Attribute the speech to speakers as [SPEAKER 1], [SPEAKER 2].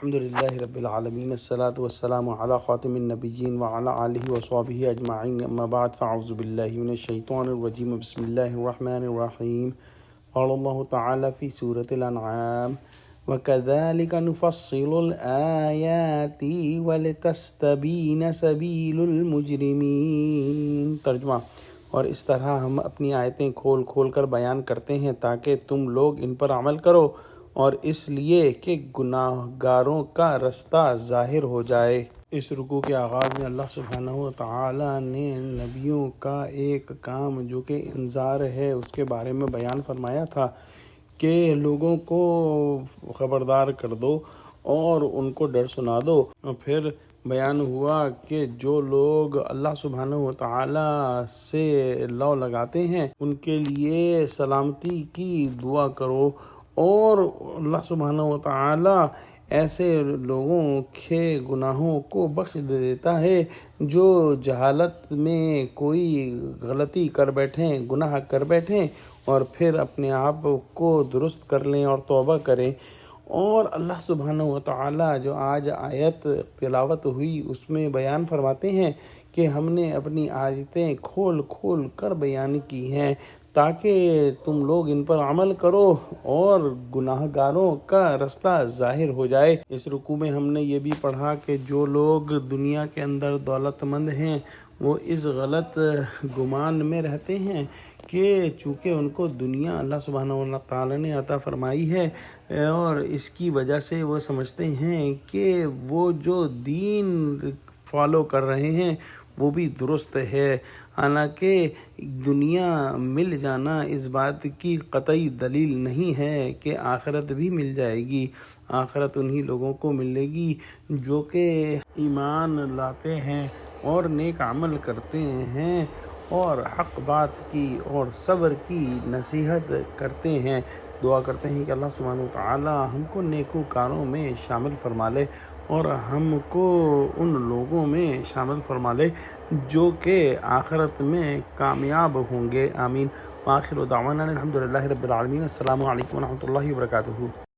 [SPEAKER 1] الحمدللہ رب العالمین الصلاۃ والسلام علی خاتم النبیین وعلی آلہ وصحبہ اجمعین اما بعد فاعوذ باللہ من الشیطان الرجیم بسم اللہ الرحمن الرحیم قال اللہ تعالی فی سورۃ الانعام وَكَذَلِكَ نُفَصِّلُ الْآيَاتِ وَلِتَسْتَبِينَ سَبِيلُ الْمُجْرِمِينَ۔ ترجمہ: اور اس طرح ہم اپنی آیتیں کھول کھول کر بیان کرتے ہیں تاکہ تم لوگ ان پر عمل کرو، اور اس لیے کہ گناہ گاروں کا رستہ ظاہر ہو جائے۔ اس رکوع کے آغاز میں اللہ سبحانہ و تعالی نے نبیوں کا ایک کام جو کہ انذار ہے اس کے بارے میں بیان فرمایا تھا کہ لوگوں کو خبردار کر دو اور ان کو ڈر سنا دو۔ پھر بیان ہوا کہ جو لوگ اللہ سبحانہ و تعالی سے لو لگاتے ہیں ان کے لیے سلامتی کی دعا کرو، اور اللہ سبحانہ و تعالی ایسے لوگوں کے گناہوں کو بخش دیتا ہے جو جہالت میں کوئی غلطی کر بیٹھیں، گناہ کر بیٹھیں اور پھر اپنے آپ کو درست کر لیں اور توبہ کریں۔ اور اللہ سبحانہ و تعالی جو آج آیت تلاوت ہوئی اس میں بیان فرماتے ہیں کہ ہم نے اپنی آیتیں کھول کھول کر بیان کی ہیں تاکہ تم لوگ ان پر عمل کرو اور گناہ گاروں کا رستہ ظاہر ہو جائے۔ اس رکوع میں ہم نے یہ بھی پڑھا کہ جو لوگ دنیا کے اندر دولت مند ہیں وہ اس غلط گمان میں رہتے ہیں کہ چونکہ ان کو دنیا اللہ سبحانہ و تعالی نے عطا فرمائی ہے اور اس کی وجہ سے وہ سمجھتے ہیں کہ وہ جو دین فالو کر رہے ہیں وہ بھی درست ہے، حالانکہ دنیا مل جانا اس بات کی قطعی دلیل نہیں ہے کہ آخرت بھی مل جائے گی۔ آخرت انہی لوگوں کو ملے گی جو کہ ایمان لاتے ہیں اور نیک عمل کرتے ہیں اور حق بات کی اور صبر کی نصیحت کرتے ہیں۔ دعا کرتے ہیں کہ اللہ سبحانہ و تعالی ہم کو نیکوکاروں میں شامل فرما لے اور ہم کو ان لوگوں میں شامل فرما لے جو کہ آخرت میں کامیاب ہوں گے۔ آمین۔ وآخر دعوانا الحمدللہ رب العالمین۔ السلام علیکم ورحمۃ اللہ وبرکاتہ۔